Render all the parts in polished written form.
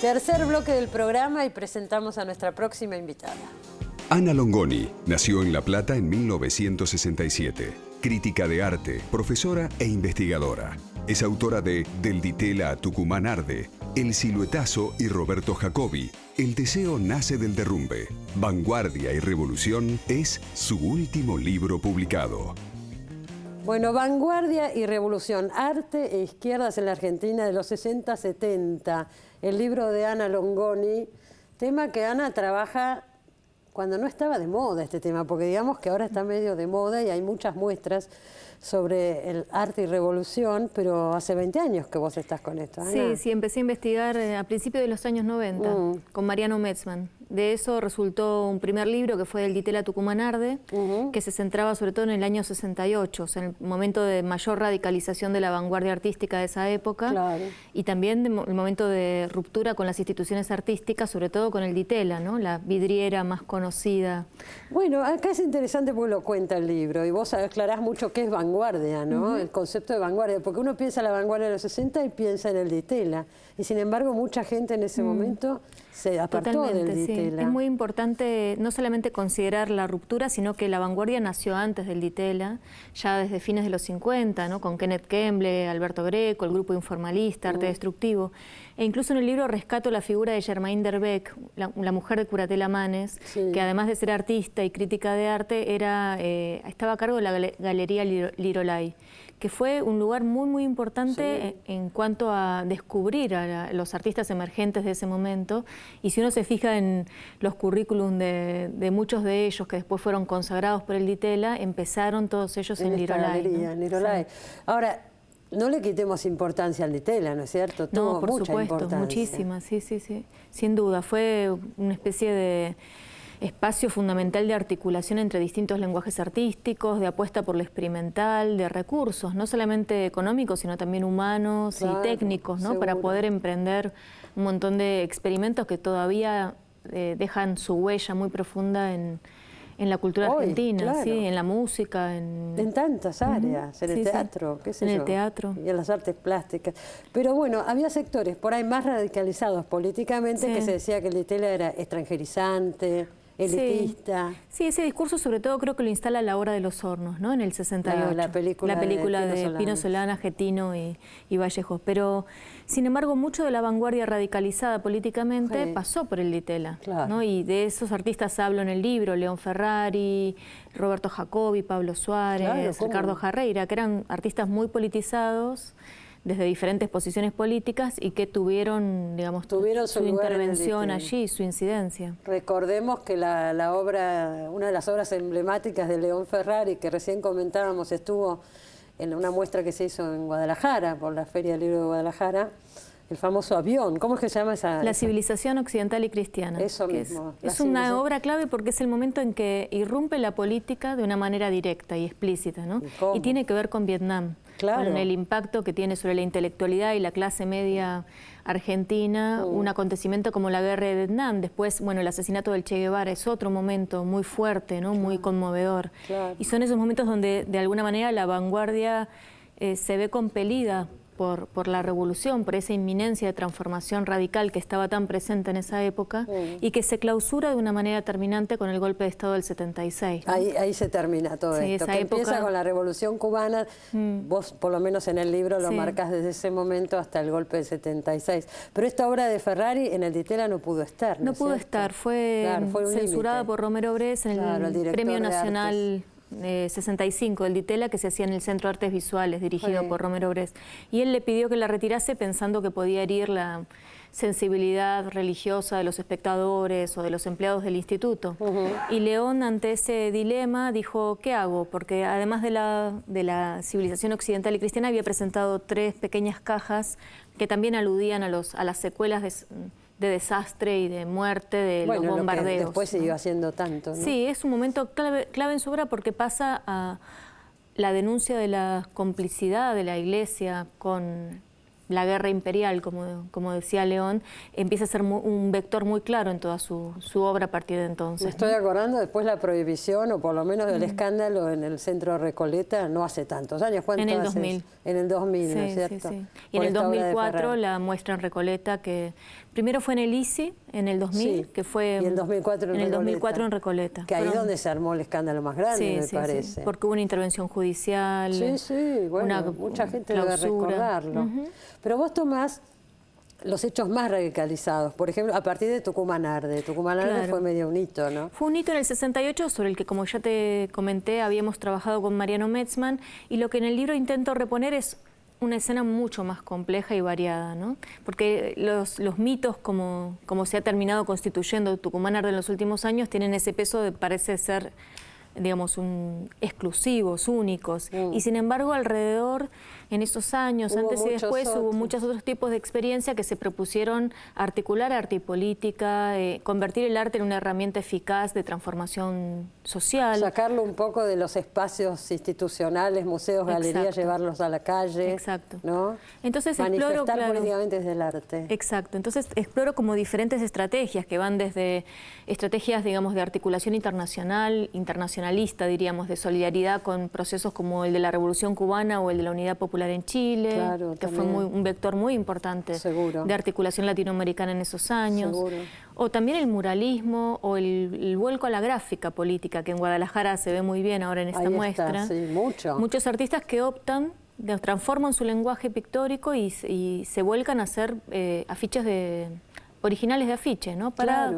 Tercer bloque del programa y presentamos a nuestra próxima invitada. Ana Longoni nació en La Plata en 1967. Crítica de arte, profesora e investigadora. Es autora de Del Ditela a Tucumán Arde, El Siluetazo y Roberto Jacobi. El deseo nace del derrumbe. Vanguardia y Revolución es su último libro publicado. Bueno, Vanguardia y Revolución, arte e izquierdas en la Argentina de los 60-70. El libro de Ana Longoni, tema que Ana trabaja cuando no estaba de moda este tema, porque digamos que ahora está medio de moda y hay muchas muestras sobre el arte y revolución, pero hace 20 años que vos estás con esto, Ana. Sí, empecé a investigar a principios de los años 90 con Mariano Metzman. De eso resultó un primer libro que fue El Ditela a Tucumán Arde, que se centraba sobre todo en el año 68, o sea, en el momento de mayor radicalización de la vanguardia artística de esa época, y también el momento de ruptura con las instituciones artísticas, sobre todo con el Ditela, ¿no? La vidriera más conocida. Bueno, acá es interesante porque lo cuenta el libro y vos aclarás mucho qué es vanguardia, ¿no? El concepto de vanguardia, porque uno piensa en la vanguardia de los 60 y piensa en el Ditela, y sin embargo mucha gente en ese momento se apartó del Ditela. Sí. Es muy importante no solamente considerar la ruptura, sino que la vanguardia nació antes del Ditela, ya desde fines de los 50, ¿no? Con Kenneth Kemble, Alberto Greco, el grupo informalista, Arte Destructivo. E incluso en el libro rescato la figura de Germaine Derbeck, la mujer de Curatela Manes, que además de ser artista y crítica de arte, estaba a cargo de la Galería Lirolai, que fue un lugar muy importante en cuanto a descubrir a los artistas emergentes de ese momento. Y si uno se fija en los currículum de muchos de ellos que después fueron consagrados por el Ditela, empezaron todos ellos en Lirolai, ¿no? Sí. Ahora, no le quitemos importancia al Ditela, ¿no es cierto? No, por supuesto, muchísima, sí, sin duda. Fue una especie de espacio fundamental de articulación entre distintos lenguajes artísticos, de apuesta por lo experimental, de recursos, no solamente económicos, sino también humanos y técnicos, ¿no? Para poder emprender un montón de experimentos que todavía dejan su huella muy profunda en la cultura argentina, en la música, en tantas áreas, en el teatro, qué sé yo, el teatro y en las artes plásticas. Pero bueno, había sectores por ahí más radicalizados políticamente que se decía que el Ditela era extranjerizante, elitista. Sí, ese discurso sobre todo creo que lo instala La Hora de los Hornos, ¿no? En el 68. La película de Pino Solana, Getino y Vallejos. Pero, sin embargo, mucho de la vanguardia radicalizada políticamente pasó por el Ditela, ¿no? Y de esos artistas hablo en el libro, León Ferrari, Roberto Jacobi, Pablo Suárez, Ricardo Jarreira, que eran artistas muy politizados desde diferentes posiciones políticas y que tuvieron, digamos, su intervención allí, su incidencia. Recordemos que la obra, una de las obras emblemáticas de León Ferrari, que recién comentábamos, estuvo en una muestra que se hizo en Guadalajara, por la Feria del Libro de Guadalajara, el famoso avión. ¿Cómo es que se llama esa? La civilización occidental y cristiana. Eso mismo. Es una obra clave porque es el momento en que irrumpe la política de una manera directa y explícita, ¿no? Y tiene que ver con Vietnam. Con el impacto que tiene sobre la intelectualidad y la clase media argentina, un acontecimiento como la guerra de Vietnam. Después, bueno, el asesinato del Che Guevara es otro momento muy fuerte, ¿no? Muy conmovedor. Y son esos momentos donde, de alguna manera, la vanguardia se ve compelida por la revolución, por esa inminencia de transformación radical que estaba tan presente en esa época y que se clausura de una manera terminante con el golpe de Estado del 76, ¿no? Ahí se termina todo esto, que empieza con la Revolución Cubana. Vos, por lo menos en el libro, lo marcás desde ese momento hasta el golpe del 76. Pero esta obra de Ferrari en el Ditela no pudo estar, ¿no? No pudo estar, fue censurada por Romero Bress en el Premio Nacional 65 del Ditela, que se hacía en el Centro de Artes Visuales, dirigido por Romero Bress. Y él le pidió que la retirase pensando que podía herir la sensibilidad religiosa de los espectadores o de los empleados del instituto. Y León, ante ese dilema, dijo, ¿qué hago? Porque además de la civilización occidental y cristiana, había presentado 3 pequeñas cajas que también aludían a las secuelas de desastre y de muerte de los bombardeos. Lo que después siguió haciendo tanto, ¿no? Sí, es un momento clave en su obra porque pasa a la denuncia de la complicidad de la Iglesia con la guerra imperial, como decía León, empieza a ser un vector muy claro en toda su obra a partir de entonces. Me estoy acordando después la prohibición, o por lo menos del escándalo en el centro Recoleta, no hace tantos años. ¿Cuánto En el hace? 2000. En el 2000, sí, ¿no es cierto? Sí, sí. Y en el 2004 la muestra en Recoleta, que primero fue en el ICI, en el 2000, sí, que fue y en 2004 en el 2004 en Recoleta. Que ahí es donde se armó el escándalo más grande, me parece. Sí, porque hubo una intervención judicial. Sí, bueno, mucha gente debe recordarlo. Pero vos tomás los hechos más radicalizados, por ejemplo, a partir de Tucumán Arde. Tucumán Arde fue medio un hito, ¿no? Fue un hito en el 68, sobre el que, como ya te comenté, habíamos trabajado con Mariano Metzman, y lo que en el libro intento reponer es una escena mucho más compleja y variada, ¿no? Porque los mitos, como se ha terminado constituyendo Tucumán Arde en los últimos años, tienen ese peso de parece ser, digamos, exclusivos, únicos. Y sin embargo, alrededor, en esos años, antes y después, hubo muchos otros tipos de experiencia que se propusieron articular arte y política, convertir el arte en una herramienta eficaz de transformación social. Sacarlo un poco de los espacios institucionales, museos, galerías, llevarlos a la calle. Exacto. ¿No? Entonces manifestar políticamente desde el arte. Exacto. Entonces exploro como diferentes estrategias que van desde estrategias, digamos, de articulación internacionalista, diríamos, de solidaridad con procesos como el de la Revolución Cubana o el de la Unidad Popular en Chile, que fue un vector muy importante de articulación latinoamericana en esos años. O también el muralismo o el vuelco a la gráfica política, que en Guadalajara se ve muy bien ahora en esta muestra. Sí, muchos artistas que optan, transforman su lenguaje pictórico y se vuelcan a hacer afiches originales de afiche, ¿no? Para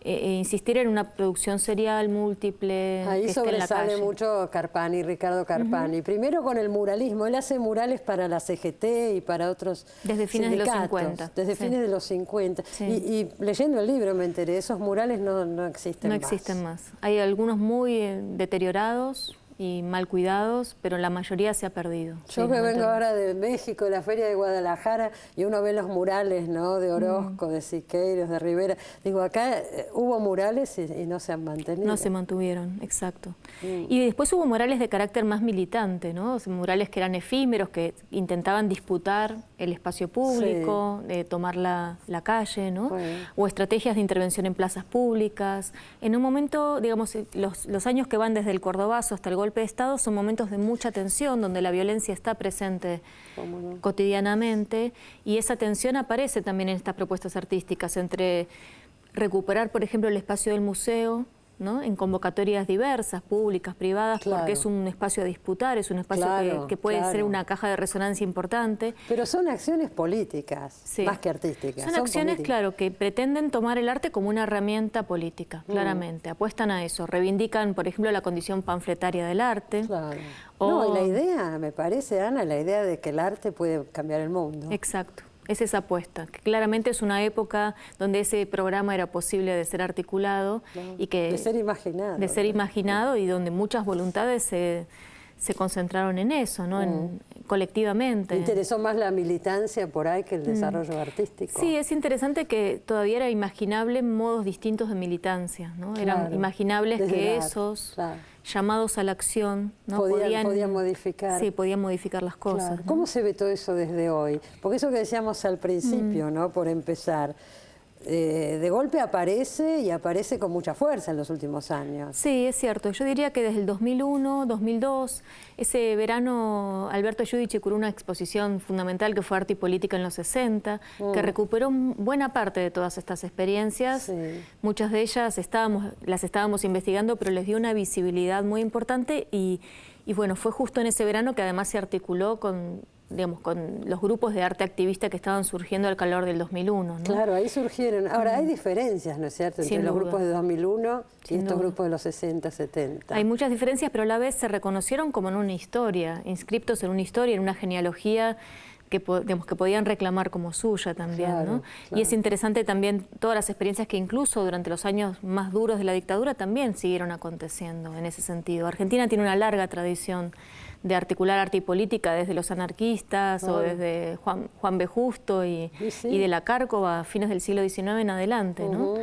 insistir en una producción serial, múltiple. Ahí sobresale mucho Carpani, Ricardo Carpani. Primero con el muralismo. Él hace murales para la CGT y para otros desde fines de los 50. Desde fines de los 50. Y leyendo el libro me enteré, esos murales no existen más. No existen más. Hay algunos muy deteriorados y mal cuidados, pero la mayoría se ha perdido. Yo que vengo ahora de México, de la Feria de Guadalajara, y uno ve los murales, ¿no? De Orozco, de Siqueiros, de Rivera. Digo, acá hubo murales y no se han mantenido. No se mantuvieron, exacto. Y después hubo murales de carácter más militante, ¿no? O sea, murales que eran efímeros, que intentaban disputar el espacio público, tomar la calle, ¿no? O estrategias de intervención en plazas públicas. En un momento, digamos, los años que van desde el Cordobazo hasta el golpe de Estado son momentos de mucha tensión, donde la violencia está presente cotidianamente, y esa tensión aparece también en estas propuestas artísticas, entre recuperar, por ejemplo, el espacio del museo, ¿no? En convocatorias diversas, públicas, privadas, porque es un espacio a disputar, es un espacio que puede ser una caja de resonancia importante. Pero son acciones políticas, más que artísticas. Son acciones, claro, que pretenden tomar el arte como una herramienta política, claramente. Apuestan a eso, reivindican, por ejemplo, la condición panfletaria del arte. No, y la idea, me parece, Ana, la idea de que el arte puede cambiar el mundo. Exacto. Es esa apuesta, que claramente es una época donde ese programa era posible de ser articulado y que... De ser imaginado. De ser imaginado, y donde muchas voluntades se concentraron en eso, ¿no? Colectivamente. ¿Interesó más la militancia por ahí que el desarrollo artístico? Sí, es interesante que todavía era imaginable modos distintos de militancia, ¿no? Eran imaginables que esos llamados a la acción, ¿no? podían modificar. Sí, podían modificar las cosas. ¿No? ¿Cómo se ve todo eso desde hoy? Porque eso que decíamos al principio, ¿no? Por empezar, de golpe aparece, y aparece con mucha fuerza en los últimos años. Sí, es cierto. Yo diría que desde el 2001, 2002, ese verano Alberto Giudice curó una exposición fundamental que fue Arte y Política en los 60, que recuperó buena parte de todas estas experiencias. Muchas de ellas las estábamos investigando, pero les dio una visibilidad muy importante, y bueno, fue justo en ese verano que además se articuló con los grupos de arte activista que estaban surgiendo al calor del 2001. ¿no? Claro, ahí surgieron. Ahora, hay diferencias, ¿no es cierto?, entre los grupos de 2001 y estos grupos de los 60, 70. Hay muchas diferencias, pero a la vez se reconocieron como en una historia, inscriptos en una historia, en una genealogía que podían reclamar como suya también, ¿no? Y es interesante también todas las experiencias que incluso durante los años más duros de la dictadura también siguieron aconteciendo en ese sentido. Argentina tiene una larga tradición de articular arte y política desde los anarquistas o desde Juan B. Justo y de la Cárcova a fines del siglo XIX en adelante, ¿no?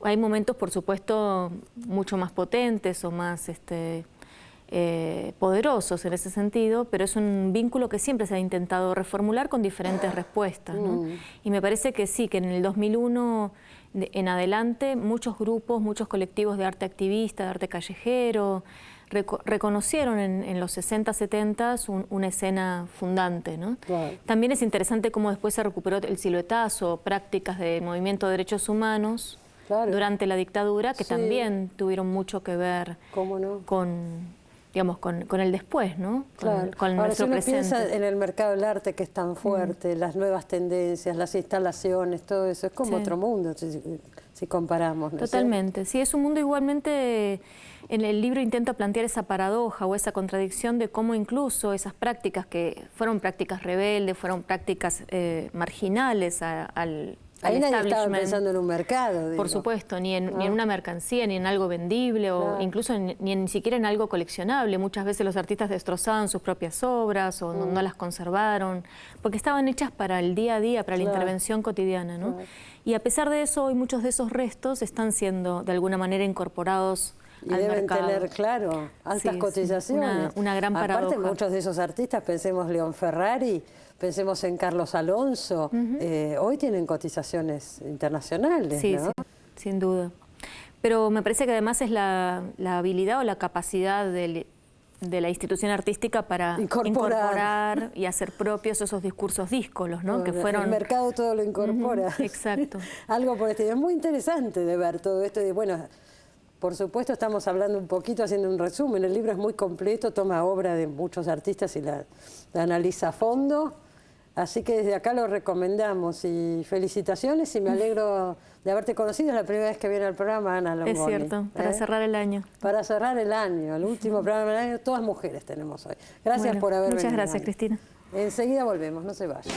Hay momentos, por supuesto, mucho más potentes o más poderosos en ese sentido, pero es un vínculo que siempre se ha intentado reformular con diferentes respuestas, ¿no? Y me parece que sí, que en el 2001 en adelante muchos grupos, muchos colectivos de arte activista, de arte callejero, reconocieron en los 60, 70 una escena fundante, ¿no? Claro. También es interesante cómo después se recuperó el siluetazo, prácticas de movimiento de derechos humanos, claro, durante la dictadura, que también tuvieron mucho que ver con, digamos, con el después, ¿no? Claro. Con Ahora, nuestro si uno presente. piensa en el mercado del arte, que es tan fuerte, las nuevas tendencias, las instalaciones, todo eso, es como otro mundo, si comparamos, ¿no? Totalmente, sí, es un mundo igualmente. En el libro intento plantear esa paradoja o esa contradicción de cómo incluso esas prácticas que fueron prácticas rebeldes, fueron prácticas marginales al ahí nadie estaba establishment. pensando en un mercado, digo. Por supuesto, ni en una mercancía, ni en algo vendible, o incluso ni siquiera en algo coleccionable. Muchas veces los artistas destrozaban sus propias obras o no las conservaron, porque estaban hechas para el día a día, para la intervención cotidiana, ¿no? Y a pesar de eso, hoy muchos de esos restos están siendo de alguna manera incorporados y al deben mercado. Tener, claro, altas cotizaciones. Una gran paradoja. Aparte, muchos de esos artistas, pensemos León Ferrari, pensemos en Carlos Alonso, hoy tienen cotizaciones internacionales, sí, ¿no? Sí, sin duda. Pero me parece que además es la habilidad o la capacidad de la institución artística para incorporar y hacer propios esos discursos díscolos, ¿no? Que fueron... El mercado todo lo incorpora. Exacto. Algo por este. Es muy interesante de ver todo esto. Y bueno, por supuesto estamos hablando un poquito, haciendo un resumen. El libro es muy completo, toma obra de muchos artistas y la analiza a fondo. Así que desde acá lo recomendamos y felicitaciones y me alegro de haberte conocido. Es la primera vez que viene al programa, Ana Longoni. Es cierto, para cerrar el año. Para cerrar el año, el último programa del año, todas mujeres tenemos hoy. Gracias por haber venido. Muchas gracias, Cristina. Enseguida volvemos, no se vayan.